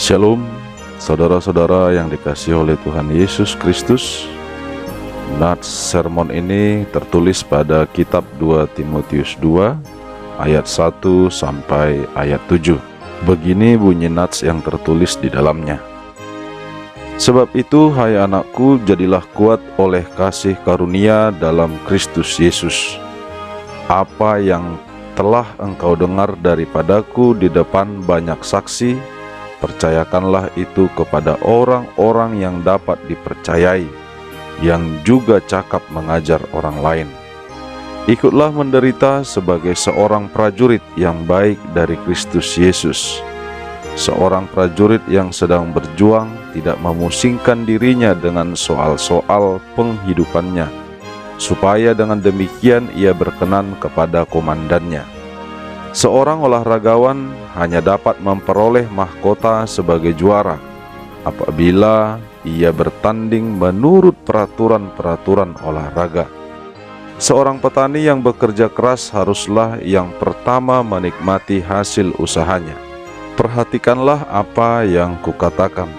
Shalom, saudara-saudara yang dikasihi oleh Tuhan Yesus Kristus. Nats sermon ini tertulis pada kitab 2 Timotius 2 ayat 1 sampai ayat 7. Begini bunyi nats yang tertulis di dalamnya. Sebab itu, hai anakku, jadilah kuat oleh kasih karunia dalam Kristus Yesus. Apa yang telah engkau dengar daripadaku di depan banyak saksi, percayakanlah itu kepada orang-orang yang dapat dipercayai, yang juga cakap mengajar orang lain. Ikutlah menderita sebagai seorang prajurit yang baik dari Kristus Yesus. Seorang prajurit yang sedang berjuang tidak memusingkan dirinya dengan soal-soal penghidupannya, supaya dengan demikian ia berkenan kepada komandannya. Seorang olahragawan hanya dapat memperoleh mahkota sebagai juara apabila ia bertanding menurut peraturan-peraturan olahraga. Seorang petani yang bekerja keras haruslah yang pertama menikmati hasil usahanya. Perhatikanlah apa yang kukatakan.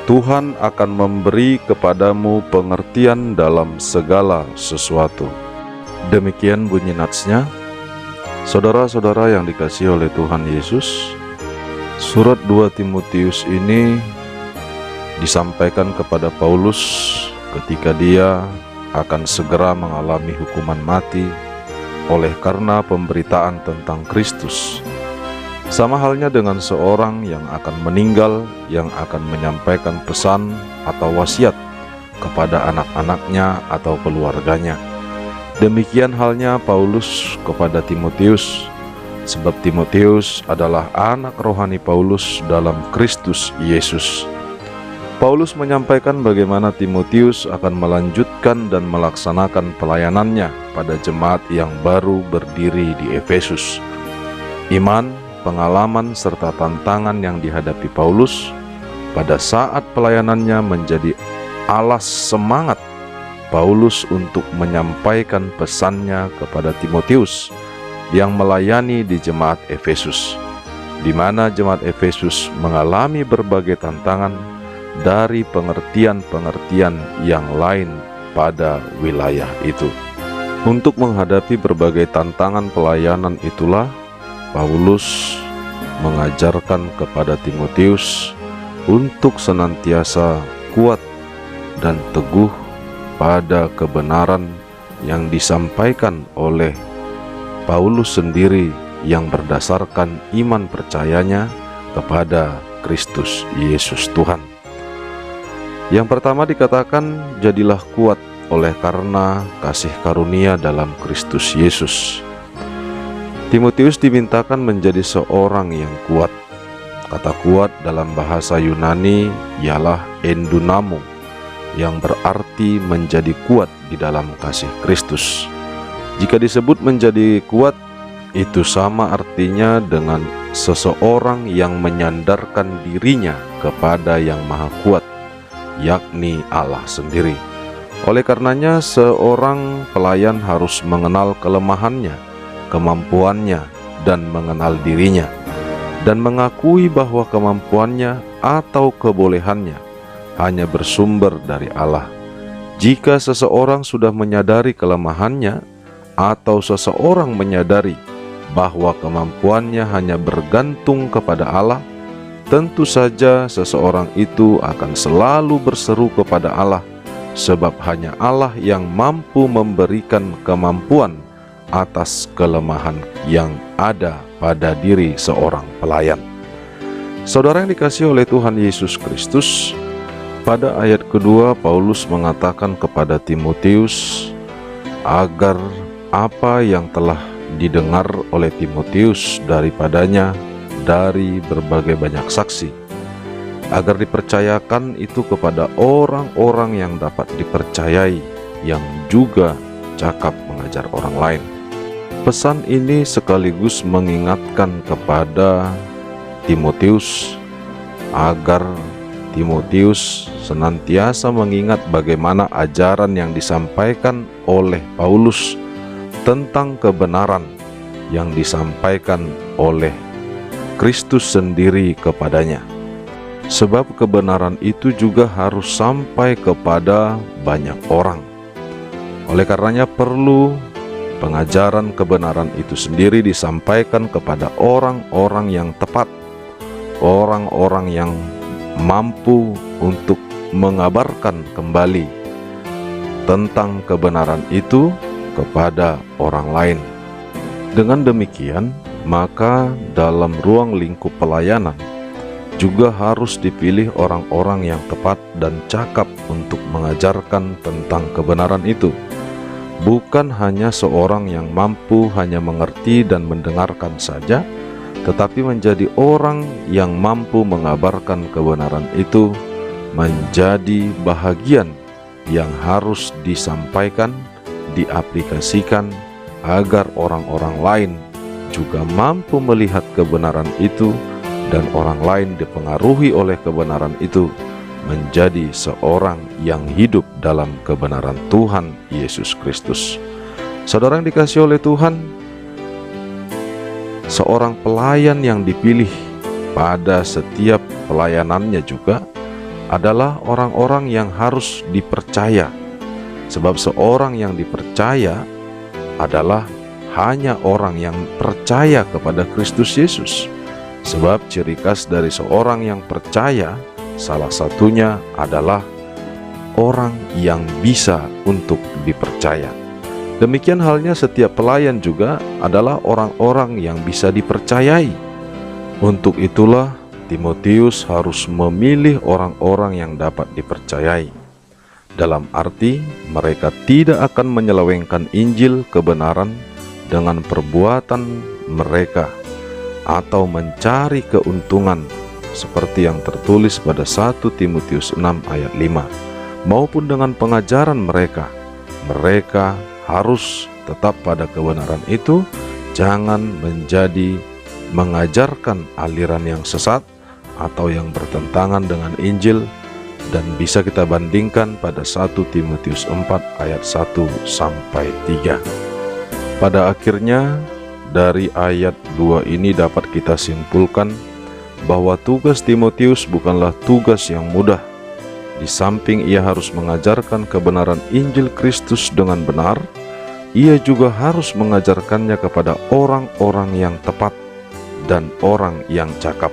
Tuhan akan memberi kepadamu pengertian dalam segala sesuatu. Demikian bunyi natsnya. Saudara-saudara yang dikasihi oleh Tuhan Yesus, surat 2 Timotius ini disampaikan kepada Paulus ketika dia akan segera mengalami hukuman mati oleh karena pemberitaan tentang Kristus. Sama halnya dengan seorang yang akan meninggal, yang akan menyampaikan pesan atau wasiat kepada anak-anaknya atau keluarganya. Demikian halnya Paulus kepada Timotius, sebab Timotius adalah anak rohani Paulus dalam Kristus Yesus. Paulus menyampaikan bagaimana Timotius akan melanjutkan dan melaksanakan pelayanannya pada jemaat yang baru berdiri di Efesus. Iman, pengalaman, serta tantangan yang dihadapi Paulus pada saat pelayanannya menjadi alas semangat Paulus untuk menyampaikan pesannya kepada Timotius yang melayani di jemaat Efesus, di mana jemaat Efesus mengalami berbagai tantangan dari pengertian-pengertian yang lain pada wilayah itu. Untuk menghadapi berbagai tantangan pelayanan itulah Paulus mengajarkan kepada Timotius untuk senantiasa kuat dan teguh pada kebenaran yang disampaikan oleh Paulus sendiri yang berdasarkan iman percayanya kepada Kristus Yesus Tuhan. Yang pertama dikatakan, jadilah kuat oleh karena kasih karunia dalam Kristus Yesus. Timotius dimintakan menjadi seorang yang kuat. Kata kuat dalam bahasa Yunani ialah endunamo, yang berarti menjadi kuat di dalam kasih Kristus. Jika disebut menjadi kuat, itu sama artinya dengan seseorang yang menyandarkan dirinya kepada yang maha kuat, yakni Allah sendiri. Oleh karenanya, seorang pelayan harus mengenal kelemahannya, kemampuannya, dan mengenal dirinya, dan mengakui bahwa kemampuannya atau kebolehannya hanya bersumber dari Allah. Jika seseorang sudah menyadari kelemahannya, atau seseorang menyadari bahwa kemampuannya hanya bergantung kepada Allah, tentu saja seseorang itu akan selalu berseru kepada Allah, sebab hanya Allah yang mampu memberikan kemampuan atas kelemahan yang ada pada diri seorang pelayan. Saudara yang dikasihi oleh Tuhan Yesus Kristus, pada ayat kedua Paulus mengatakan kepada Timotius agar apa yang telah didengar oleh Timotius daripadanya dari berbagai banyak saksi, agar dipercayakan itu kepada orang-orang yang dapat dipercayai, yang juga cakap mengajar orang lain. Pesan ini sekaligus mengingatkan kepada Timotius agar Timotius senantiasa mengingat bagaimana ajaran yang disampaikan oleh Paulus tentang kebenaran yang disampaikan oleh Kristus sendiri kepadanya. sebab kebenaran itu juga harus sampai kepada banyak orang. Oleh karenanya perlu pengajaran kebenaran itu sendiri disampaikan kepada orang-orang yang tepat, orang-orang yang mampu untuk mengabarkan kembali tentang kebenaran itu kepada orang lain. Dengan demikian, maka dalam ruang lingkup pelayanan juga harus dipilih orang-orang yang tepat dan cakap untuk mengajarkan tentang kebenaran itu. Bukan hanya seorang yang mampu hanya mengerti dan mendengarkan saja, tetapi menjadi orang yang mampu mengabarkan kebenaran itu menjadi bahagian yang harus disampaikan, diaplikasikan, agar orang-orang lain juga mampu melihat kebenaran itu dan orang lain dipengaruhi oleh kebenaran itu menjadi seorang yang hidup dalam kebenaran Tuhan Yesus Kristus. Saudara yang dikasihi oleh Tuhan, seorang pelayan yang dipilih pada setiap pelayanannya juga adalah orang-orang yang harus dipercaya. Sebab seorang yang dipercaya adalah hanya orang yang percaya kepada Kristus Yesus. Sebab ciri khas dari seorang yang percaya salah satunya adalah orang yang bisa untuk dipercaya. Demikian halnya setiap pelayan juga adalah orang-orang yang bisa dipercayai. Untuk itulah Timotius harus memilih orang-orang yang dapat dipercayai. Dalam arti mereka tidak akan menyelewengkan Injil kebenaran dengan perbuatan mereka atau mencari keuntungan seperti yang tertulis pada 1 Timotius 6 ayat 5, maupun dengan pengajaran mereka. Mereka harus tetap pada kebenaran itu, jangan menjadi mengajarkan aliran yang sesat atau yang bertentangan dengan Injil. Dan bisa kita bandingkan pada 1 Timotius 4 ayat 1 sampai 3. Pada akhirnya dari ayat 2 ini dapat kita simpulkan bahwa tugas Timotius bukanlah tugas yang mudah. Di samping ia harus mengajarkan kebenaran Injil Kristus dengan benar, ia juga harus mengajarkannya kepada orang-orang yang tepat dan orang yang cakap.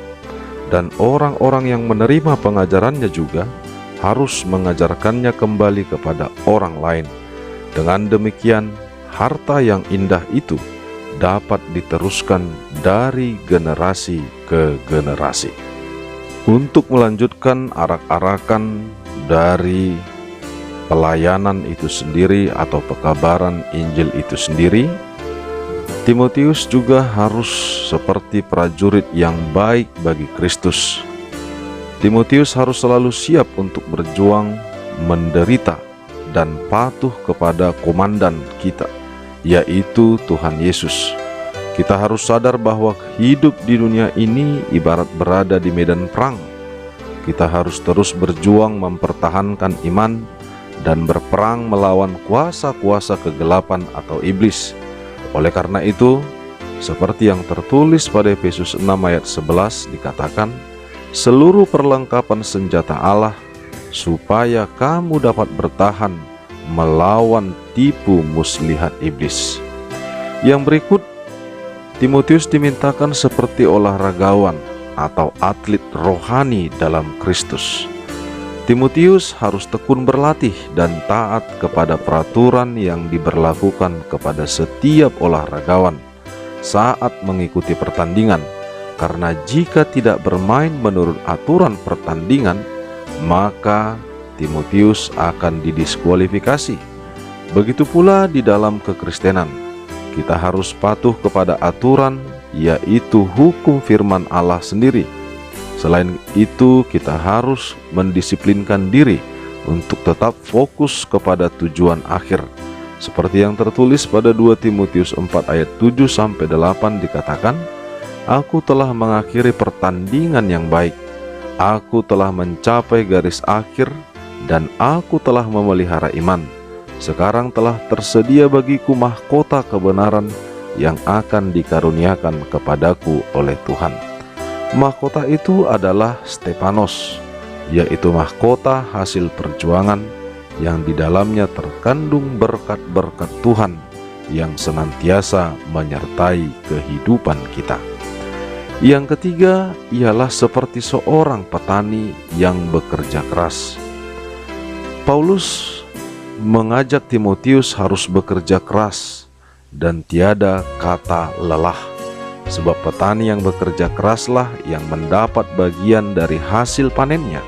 Dan orang-orang yang menerima pengajarannya juga harus mengajarkannya kembali kepada orang lain. Dengan demikian, harta yang indah itu dapat diteruskan dari generasi ke generasi. Untuk melanjutkan arak-arakan dari pelayanan itu sendiri atau pekabaran Injil itu sendiri, Timotius juga harus seperti prajurit yang baik bagi Kristus. Timotius harus selalu siap untuk berjuang, menderita, dan patuh kepada komandan kita, yaitu Tuhan Yesus. Kita harus sadar bahwa hidup di dunia ini ibarat berada di medan perang. Kita harus terus berjuang mempertahankan iman dan berperang melawan kuasa-kuasa kegelapan atau iblis. Oleh karena itu, seperti yang tertulis pada Efesus 6 ayat 11 dikatakan, seluruh perlengkapan senjata Allah supaya kamu dapat bertahan melawan tipu muslihat iblis. Yang berikut, Timotius dimintakan seperti olahragawan atau atlet rohani dalam Kristus. Timotius harus tekun berlatih dan taat kepada peraturan yang diberlakukan kepada setiap olahragawan saat mengikuti pertandingan. Karena jika tidak bermain menurut aturan pertandingan, maka Timotius akan didiskualifikasi. Begitu pula di dalam kekristenan, kita harus patuh kepada aturan, yaitu hukum firman Allah sendiri. Selain itu, kita harus mendisiplinkan diri untuk tetap fokus kepada tujuan akhir. Seperti yang tertulis pada 2 Timotius 4 ayat 7-8 dikatakan, aku telah mengakhiri pertandingan yang baik, aku telah mencapai garis akhir, dan aku telah memelihara iman. Sekarang telah tersedia bagiku mahkota kebenaran yang akan dikaruniakan kepadaku oleh Tuhan. Mahkota itu adalah Stepanos, yaitu mahkota hasil perjuangan yang di dalamnya terkandung berkat-berkat Tuhan yang senantiasa menyertai kehidupan kita. Yang ketiga ialah seperti seorang petani yang bekerja keras. Paulus mengajak Timotius harus bekerja keras dan tiada kata lelah, sebab petani yang bekerja keraslah yang mendapat bagian dari hasil panennya,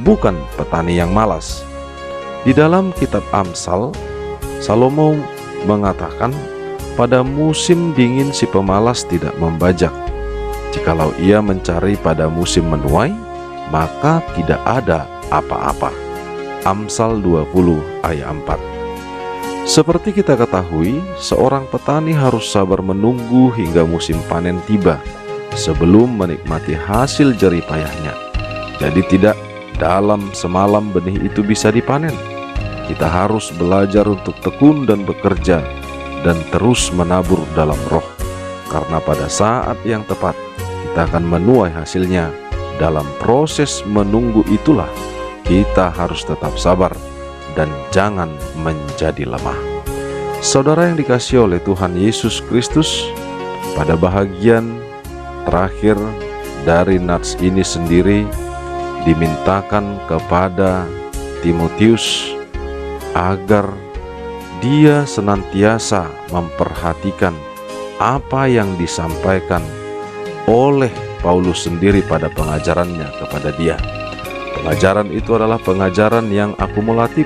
bukan petani yang malas. Di dalam kitab Amsal, Salomo mengatakan, pada musim dingin si pemalas tidak membajak. Jikalau ia mencari pada musim menuai, maka tidak ada apa-apa. Amsal 20 ayat 4. Seperti kita ketahui, seorang petani harus sabar menunggu hingga musim panen tiba sebelum menikmati hasil jerih payahnya. Jadi tidak dalam semalam benih itu bisa dipanen. Kita harus belajar untuk tekun dan bekerja dan terus menabur dalam roh, karena pada saat yang tepat kita akan menuai hasilnya. Dalam proses menunggu itulah kita harus tetap sabar dan jangan menjadi lemah. Saudara yang dikasihi oleh Tuhan Yesus Kristus, pada bahagian terakhir dari nats ini sendiri dimintakan kepada Timotius agar dia senantiasa memperhatikan apa yang disampaikan oleh Paulus sendiri pada pengajarannya kepada dia. Pengajaran itu adalah pengajaran yang akumulatif,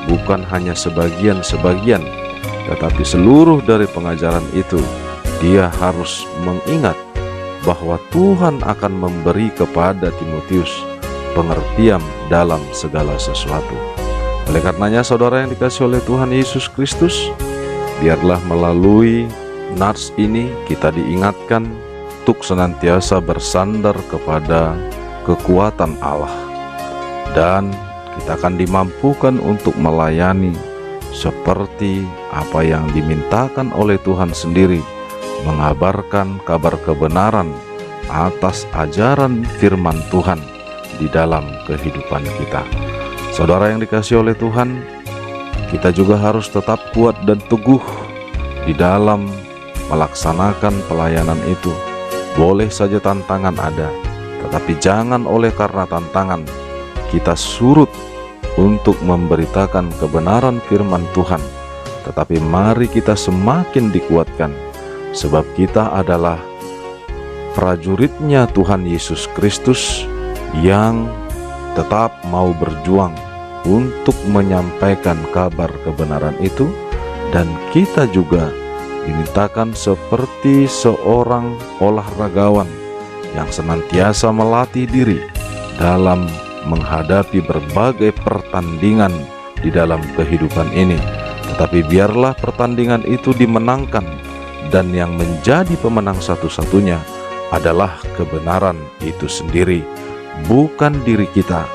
bukan hanya sebagian-sebagian, tetapi seluruh dari pengajaran itu dia harus mengingat bahwa Tuhan akan memberi kepada Timotius pengertian dalam segala sesuatu. Oleh karenanya, saudara yang dikasihi oleh Tuhan Yesus Kristus, biarlah melalui nats ini kita diingatkan untuk senantiasa bersandar kepada kekuatan Allah, dan kita akan dimampukan untuk melayani seperti apa yang dimintakan oleh Tuhan sendiri, mengabarkan kabar kebenaran atas ajaran firman Tuhan di dalam kehidupan kita. Saudara yang dikasihi oleh Tuhan, kita juga harus tetap kuat dan teguh di dalam melaksanakan pelayanan itu. Boleh saja tantangan ada, tetapi jangan oleh karena tantangan kita surut untuk memberitakan kebenaran firman Tuhan, tetapi mari kita semakin dikuatkan, sebab kita adalah prajuritnya Tuhan Yesus Kristus yang tetap mau berjuang untuk menyampaikan kabar kebenaran itu. Dan kita juga dimintakan seperti seorang olahragawan yang senantiasa melatih diri dalam menghadapi berbagai pertandingan di dalam kehidupan ini. Tetapi biarlah pertandingan itu dimenangkan, dan yang menjadi pemenang satu-satunya adalah kebenaran itu sendiri, bukan diri kita,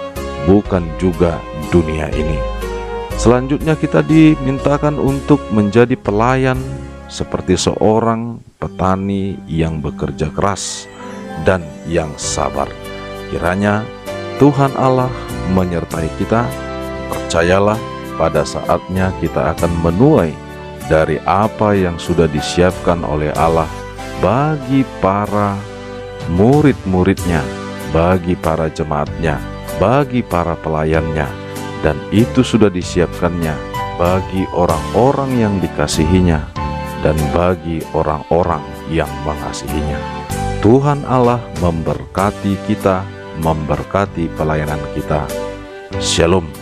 bukan juga dunia ini. Selanjutnya kita dimintakan untuk menjadi pelayan seperti seorang petani yang bekerja keras dan yang sabar. Kiranya Tuhan Allah menyertai kita. Percayalah, pada saatnya kita akan menuai dari apa yang sudah disiapkan oleh Allah bagi para murid-muridnya, bagi para jemaatnya, bagi para pelayannya, dan itu sudah disiapkannya bagi orang-orang yang dikasihinya dan bagi orang-orang yang mengasihinya. Tuhan Allah memberkati kita, memberkati pelayanan kita. Shalom.